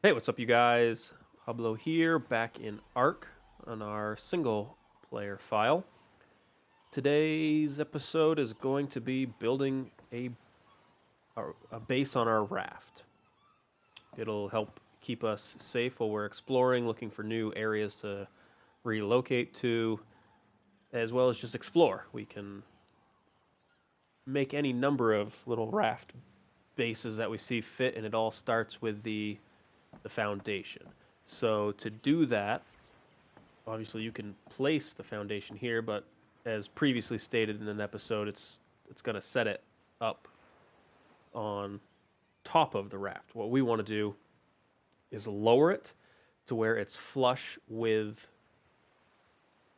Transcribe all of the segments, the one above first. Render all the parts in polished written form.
Hey, what's up, you guys? Pablo here, back in Ark on our single player file. Today's episode is going to be building a base on our raft. It'll help keep us safe while we're exploring, looking for new areas to relocate to, as well as just explore. We can make any number of little raft bases that we see fit, and it all starts with the foundation. So to do that, obviously you can place the foundation here, but as previously stated in an episode, it's going to set it up on top of the raft. What we want to do is lower it to where it's flush with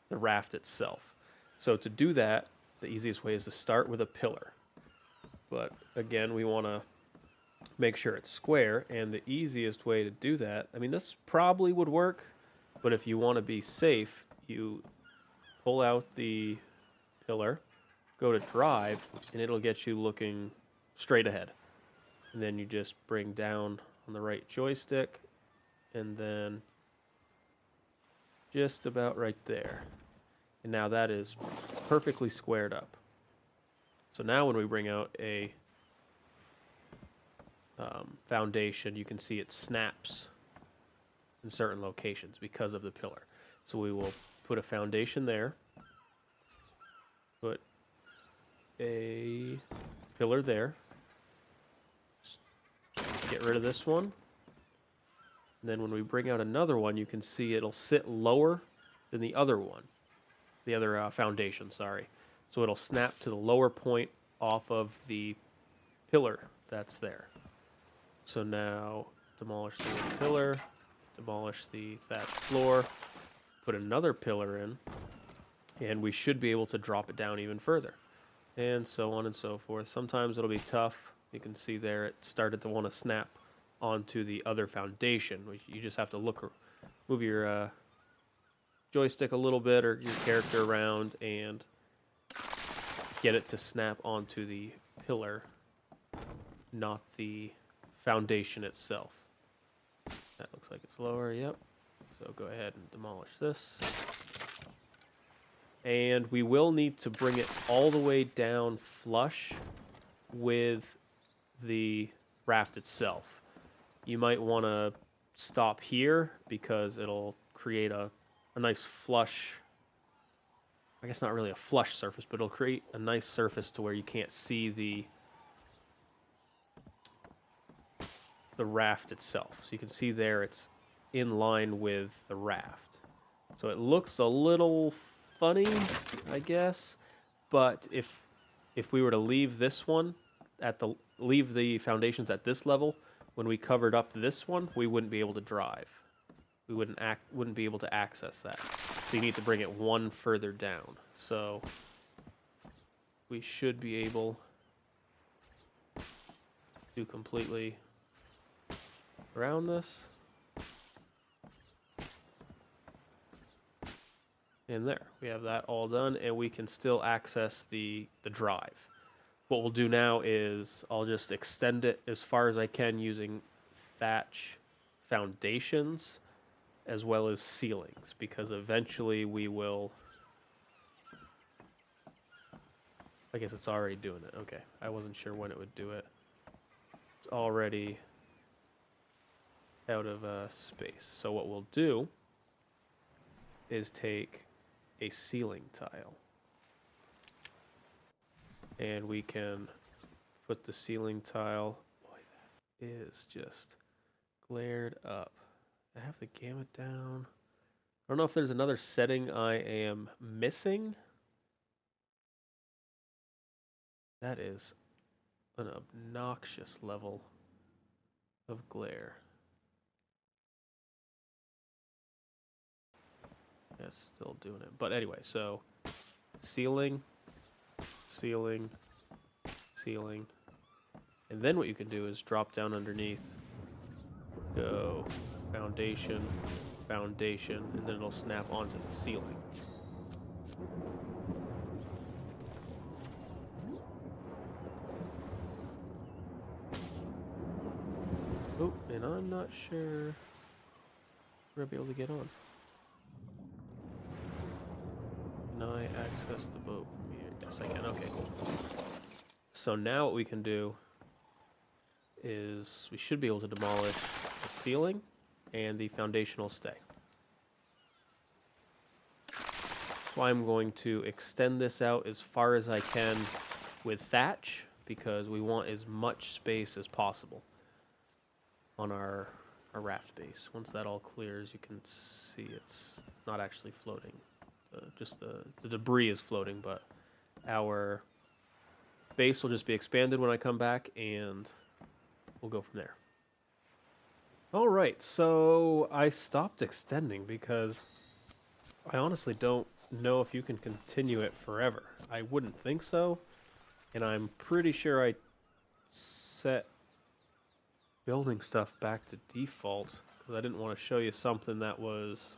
the raft itself. So to do that, the easiest way is to start with a pillar. But again, we want to make sure it's square, and the easiest way to do that, I mean, this probably would work, but if you want to be safe, you pull out the pillar, go to drive, and it'll get you looking straight ahead. And then you just bring down on the right joystick, and then just about right there. And now that is perfectly squared up. So now when we bring out a foundation, you can see it snaps in certain locations because of the pillar. So we will put a foundation there, put a pillar there, get rid of this one, and then when we bring out another one, you can see it'll sit lower than the other one, the other foundation, sorry. So it'll snap to the lower point off of the pillar that's there. So now demolish the pillar, demolish the thatched floor, put another pillar in, and we should be able to drop it down even further. And so on and so forth. Sometimes it'll be tough. You can see there it started to want to snap onto the other foundation. You just have to move your joystick a little bit or your character around and get it to snap onto the pillar, not the foundation itself. That looks like it's lower, yep. So go ahead and demolish this. And we will need to bring it all the way down flush with the raft itself. You might want to stop here because it'll create a nice flush, I guess not really a flush surface, but it'll create a nice surface to where you can't see the raft itself. So you can see there it's in line with the raft. So it looks a little funny, I guess, but if we were to leave this one leave the foundations at this level, when we covered up this one, we wouldn't be able to drive. We wouldn't be able to access that. So you need to bring it one further down. So we should be able to completely around this. And there, we have that all done, and we can still access the drive. What we'll do now is I'll just extend it as far as I can using thatch foundations as well as ceilings, because eventually we will... I guess it's already doing it. Okay, I wasn't sure when it would do it. It's already out of space. So what we'll do is take a ceiling tile, and we can put the ceiling tile... Boy, that is just glared up. I have the gamut down. I don't know if there's another setting I am missing. That is an obnoxious level of glare. That's still doing it. But anyway, so ceiling, ceiling, ceiling. And then what you can do is drop down underneath. Go foundation, foundation, and then it'll snap onto the ceiling. Oh, and I'm not sure we're gonna be able to get on. Can I access the boat from here? Yes, I can. Okay, cool. So now what we can do is we should be able to demolish the ceiling and the foundational stay. So I'm going to extend this out as far as I can with thatch because we want as much space as possible on our raft base. Once that all clears, you can see it's not actually floating. Just the debris is floating, but our base will just be expanded when I come back, and we'll go from there. Alright, so I stopped extending because I honestly don't know if you can continue it forever. I wouldn't think so, and I'm pretty sure I set building stuff back to default because I didn't want to show you something that was...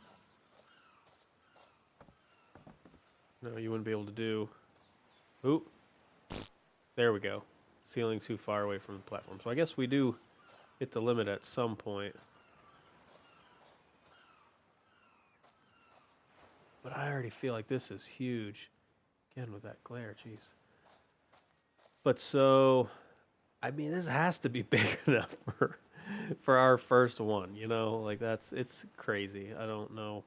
No, you wouldn't be able to do. Oop. There we go. Ceiling too far away from the platform. So I guess we do hit the limit at some point. But I already feel like this is huge. Again, with that glare, jeez. But so, I mean, this has to be big enough for our first one, you know? Like, it's crazy. I don't know.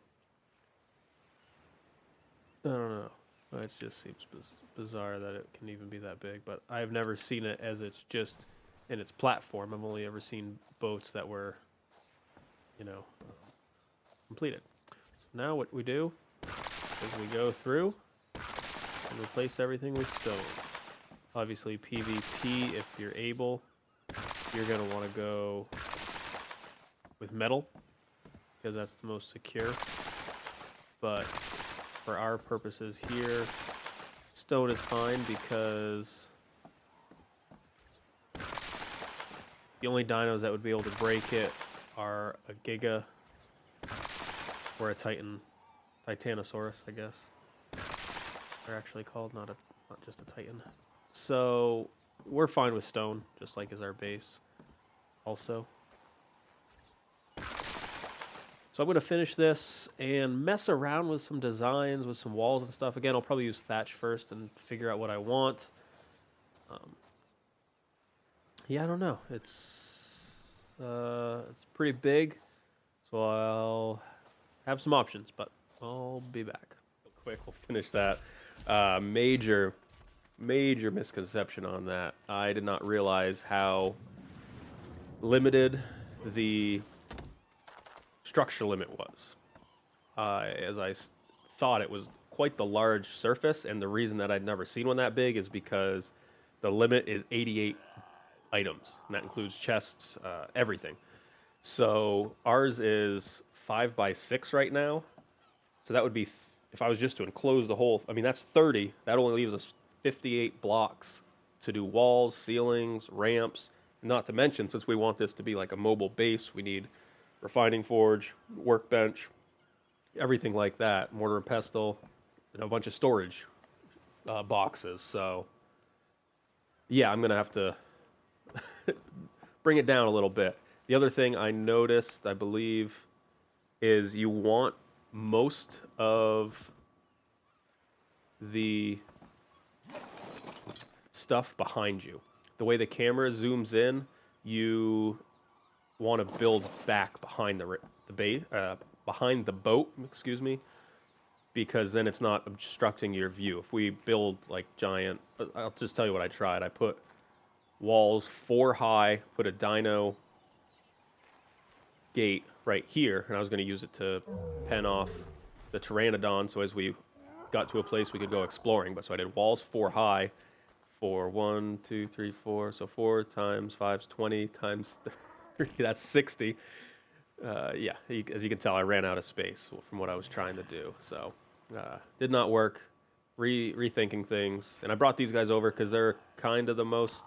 It just seems bizarre that it can even be that big, but I've never seen it as it's just in its platform. I've only ever seen boats that were, you know, completed. So now what we do is we go through and replace everything with stone. Obviously PvP, if you're able, you're going to want to go with metal because that's the most secure. But for our purposes here, stone is fine because the only dinos that would be able to break it are a Giga or a Titanosaurus, I guess. They're actually called, not just a Titan. So we're fine with stone, just like as our base also. So I'm going to finish this and mess around with some designs, with some walls and stuff. Again, I'll probably use thatch first and figure out what I want. Yeah, I don't know. It's pretty big, so I'll have some options, but I'll be back. Real quick, we'll finish that. Major misconception on that. I did not realize how limited the structure limit was. As I thought it was quite the large surface, and the reason that I'd never seen one that big is because the limit is 88 items, and that includes chests, everything. So ours is 5 by 6 right now, so that would be, if I was just to enclose the whole, I mean that's 30, that only leaves us 58 blocks to do walls, ceilings, ramps, not to mention, since we want this to be like a mobile base, we need refining forge, workbench, everything like that, mortar and pestle, and a bunch of storage boxes. So yeah, I'm gonna have to bring it down a little bit. The other thing I noticed, I believe, is you want most of the stuff behind you. The way the camera zooms in, you want to build back behind behind the boat, excuse me, because then it's not obstructing your view. If we build like giant, I'll just tell you what I tried. I put walls 4 high, put a dino gate right here, and I was going to use it to pen off the pteranodon, so as we got to a place we could go exploring. But so I did walls 4 high for 1, 2, 3, 4, so 4 times 5 is 20 times 30, that's 60. Yeah, as you can tell, I ran out of space from what I was trying to do, so did not work. Rethinking things, and I brought these guys over because they're kind of the most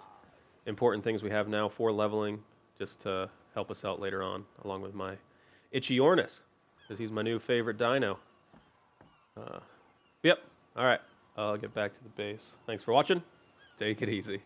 important things we have now for leveling, just to help us out later on, along with my Ichthyornis, because he's my new favorite dino. Yep, alright, I'll get back to the base. Thanks for watching, take it easy.